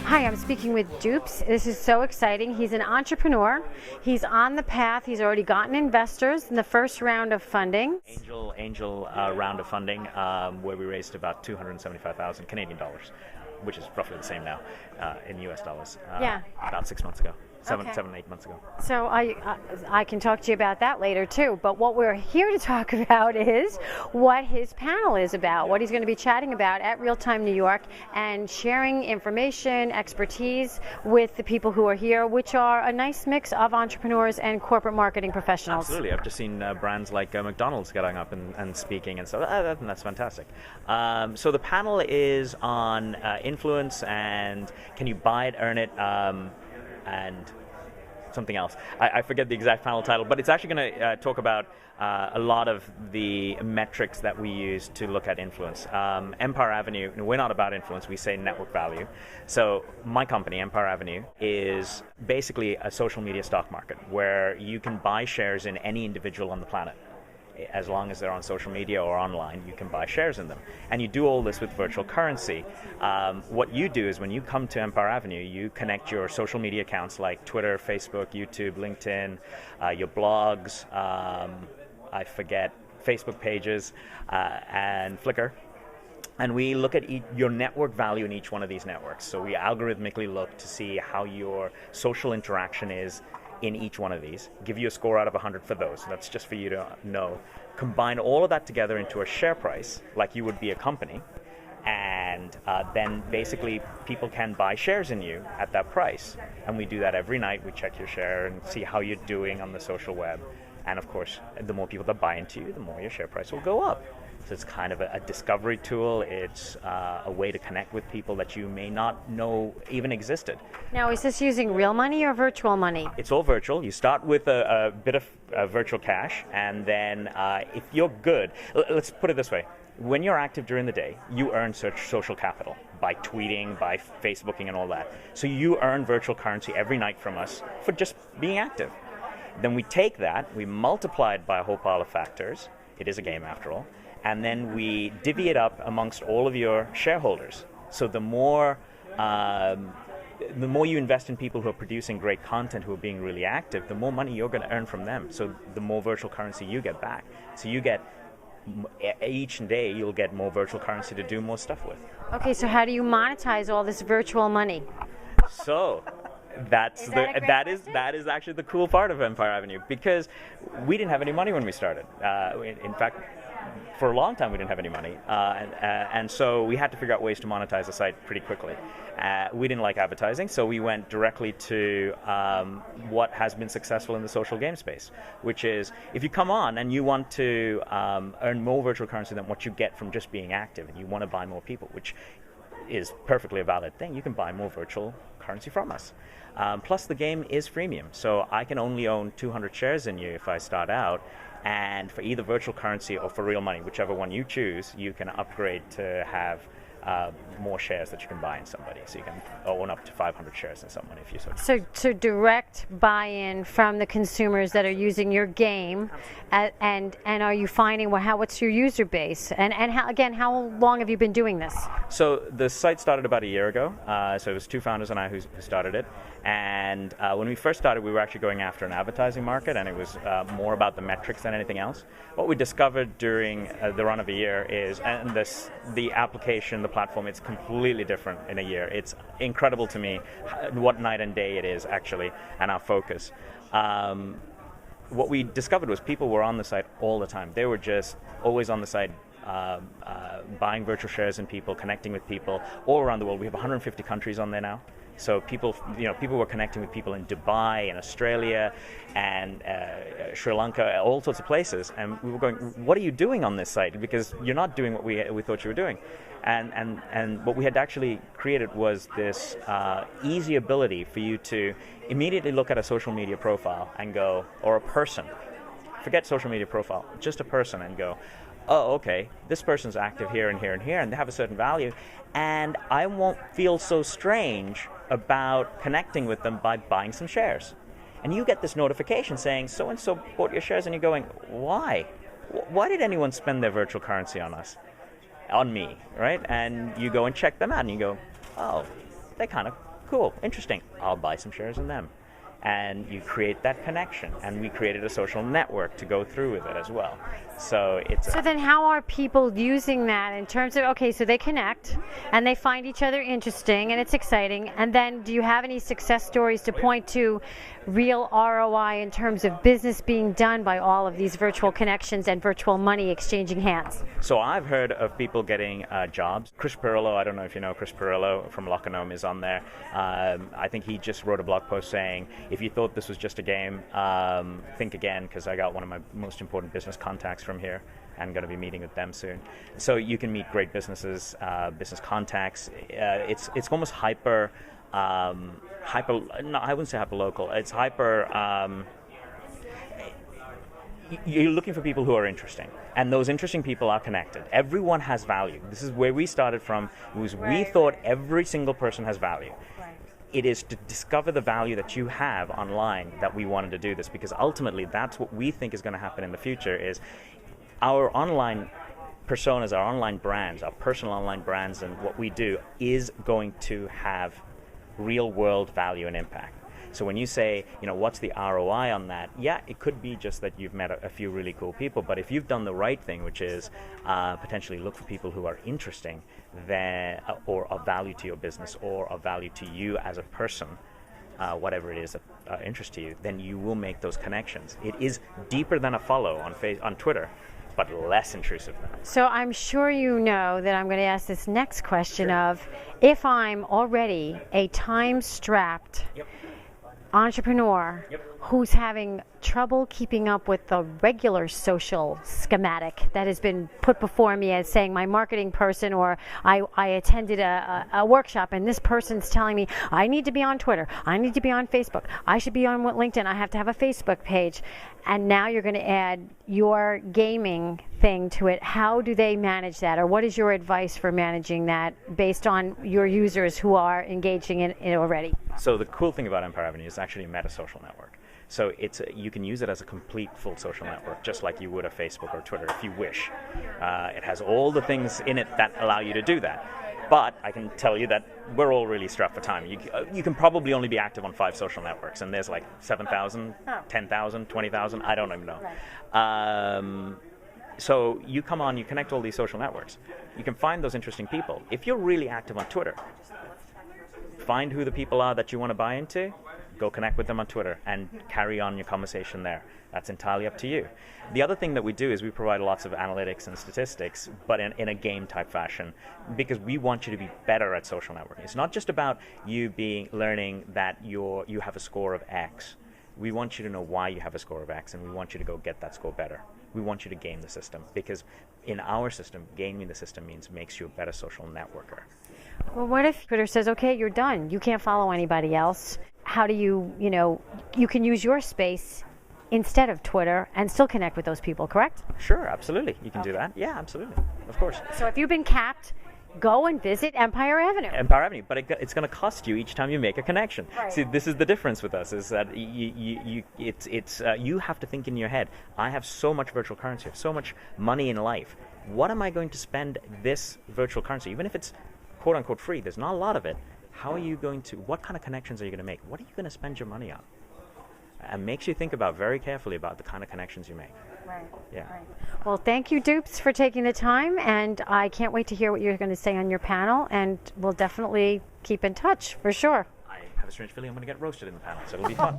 Hi, I'm speaking with Dups. This is so exciting. He's an entrepreneur. He's on the path. He's already gotten investors in the first round of funding. Angel round of funding where we raised about 275,000 Canadian dollars, which is roughly the same now in US dollars. About 6 months ago. Seven, 8 months ago. So I can talk to you about that later too, but what we're here to talk about is what his panel is about, what he's going to be chatting about at Realtime New York and sharing information, expertise with the people who are here, which are a nice mix of entrepreneurs and corporate marketing professionals. Absolutely. I've just seen brands like McDonald's getting up and speaking, and so that's fantastic. So the panel is on influence and can you buy it, earn it, and something else. I forget the exact panel title, but it's actually going to talk about a lot of the metrics that we use to look at influence. Empire Avenue, we're not about influence, we say network value. So my company, Empire Avenue, is basically a social media stock market where you can buy shares in any individual on the planet. As long as they're on social media or online, you can buy shares in them. And you do all this with virtual currency. What you do is when you come to Empire Avenue, you connect your social media accounts like Twitter, Facebook, YouTube, LinkedIn, your blogs, I forget, Facebook pages, and Flickr. And we look at your network value in each one of these networks. So we algorithmically look to see how your social interaction is in each one of these, give you a score out of 100 for those. That's just for you to know. Combine all of that together into a share price, like you would be a company, and then basically people can buy shares in you at that price. And we do that every night. We check your share and see how you're doing on the social web. And of course, the more people that buy into you, the more your share price will go up. So it's kind of a discovery tool. It's a way to connect with people that you may not know even existed. Now, is this using real money or virtual money? It's all virtual. You start with a bit of virtual cash, and then if you're good, let's put it this way. When you're active during the day, you earn social capital by tweeting, by Facebooking, and all that. So you earn virtual currency every night from us for just being active. Then we take that, we multiply it by a whole pile of factors. It is a game after all. And then we divvy it up amongst all of your shareholders. So the more you invest in people who are producing great content, who are being really active, the more money you're going to earn from them. So the more virtual currency you get back. So you get, each day you'll get more virtual currency to do more stuff with. Okay, so how do you monetize all this virtual money? So that is actually the cool part of Empire Avenue, because we didn't have any money when we started. In fact, for a long time we didn't have any money, and so we had to figure out ways to monetize the site pretty quickly. We didn't like advertising, so we went directly to what has been successful in the social game space, which is if you come on and you want to earn more virtual currency than what you get from just being active, and you want to buy more people, which is perfectly a valid thing, you can buy more virtual currency from us. Plus the game is freemium, so I can only own 200 shares in you if I start out. And for either virtual currency or for real money, whichever one you choose, you can upgrade to have more shares that you can buy in somebody. So you can own up to 500 shares in someone if you so. So direct buy-in from the consumers that are using your game, and are you finding what's your user base, and how long have you been doing this? So the site started about a year ago. So it was two founders and I who started it. And when we first started, we were actually going after an advertising market, and it was more about the metrics than anything else. What we discovered during the run of a year is, and the application, the platform, it's completely different in a year. It's incredible to me what night and day it is actually, and our focus. What we discovered was people were on the site all the time. They were just always on the site, buying virtual shares in people, connecting with people all around the world. We have 150 countries on there now. So people were connecting with people in Dubai and Australia and Sri Lanka, all sorts of places. And we were going, what are you doing on this site? Because you're not doing what we thought you were doing. And what we had actually created was this easy ability for you to immediately look at a social media profile and go, or a person, forget social media profile, just a person, and go, oh, okay, this person's active here and here and here, and they have a certain value, and I won't feel so strange about connecting with them by buying some shares. And you get this notification saying, so-and-so bought your shares, and you're going, why? Why did anyone spend their virtual currency on us? On me, right? And you go and check them out, and you go, oh, they kind of cool, interesting. I'll buy some shares in them. And you create that connection, and we created a social network to go through with it as well. So it's so then how are people using that in terms of, okay, so they connect and they find each other interesting and it's exciting, and then do you have any success stories to point to real ROI in terms of business being done by all of these virtual connections and virtual money exchanging hands? So I've heard of people getting jobs. Chris Pirillo, I don't know if you know Chris Pirillo from Lockanome, is on there. I think he just wrote a blog post saying, if you thought this was just a game, think again, because I got one of my most important business contacts from here and going to be meeting with them soon. So you can meet great businesses, business contacts. It's almost hyper, no, I wouldn't say hyper local. It's hyper, you're looking for people who are interesting, and those interesting people are connected. Everyone has value. This is where we started from. We thought every single person has value. It is to discover the value that you have online that we wanted to do this, because ultimately that's what we think is going to happen in the future. Is our online personas, our online brands, our personal online brands, and what we do is going to have real world value and impact. So when you say, what's the ROI on that? Yeah, it could be just that you've met a few really cool people, but if you've done the right thing, which is potentially look for people who are interesting, then, or of value to your business, or of value to you as a person, whatever it is of interest to you, then you will make those connections. It is deeper than a follow on Twitter, but less intrusive than it. So I'm sure you know that I'm going to ask this next question of, if I'm already a time-strapped entrepreneur who's having trouble keeping up with the regular social schematic that has been put before me as saying my marketing person, or I attended a workshop and this person's telling me I need to be on Twitter, I need to be on Facebook, I should be on LinkedIn, I have to have a Facebook page, and now you're going to add your gaming thing to it. How do they manage that, or what is your advice for managing that based on your users who are engaging in it already? So the cool thing about Empire Avenue is actually a meta social network. So you can use it as a complete full social network, just like you would a Facebook or Twitter if you wish. It has all the things in it that allow you to do that. But I can tell you that we're all really strapped for time. You can probably only be active on 5 social networks, and there's like 7,000, 10,000, 20,000, I don't even know. So you come on, you connect all these social networks. You can find those interesting people. If you're really active on Twitter, find who the people are that you want to buy into, go connect with them on Twitter and carry on your conversation there. That's entirely up to you. The other thing that we do is we provide lots of analytics and statistics, but in a game type fashion, because we want you to be better at social networking. It's not just about you learning that you have a score of X. We want you to know why you have a score of X, and we want you to go get that score better. We want you to game the system, because in our system, gaming the system makes you a better social networker. Well, what if Twitter says, okay, you're done, you can't follow anybody else? How do you can use your space instead of Twitter and still connect with those people, correct? Sure, absolutely. You can do that. Yeah, absolutely. Of course. So if you've been capped, go and visit Empire Avenue. Empire Avenue, but it's going to cost you each time you make a connection. Right. See, this is the difference with us, is that you have to think in your head, I have so much virtual currency, I have so much money in life. What am I going to spend this virtual currency, even if it's quote-unquote free, there's not a lot of it. What kind of connections are you going to make? What are you going to spend your money on? And makes you think very carefully about the kind of connections you make. Right. Yeah. Right. Well, thank you, Dups, for taking the time, and I can't wait to hear what you're going to say on your panel, and we'll definitely keep in touch, for sure. I have a strange feeling I'm going to get roasted in the panel, so it'll be fun.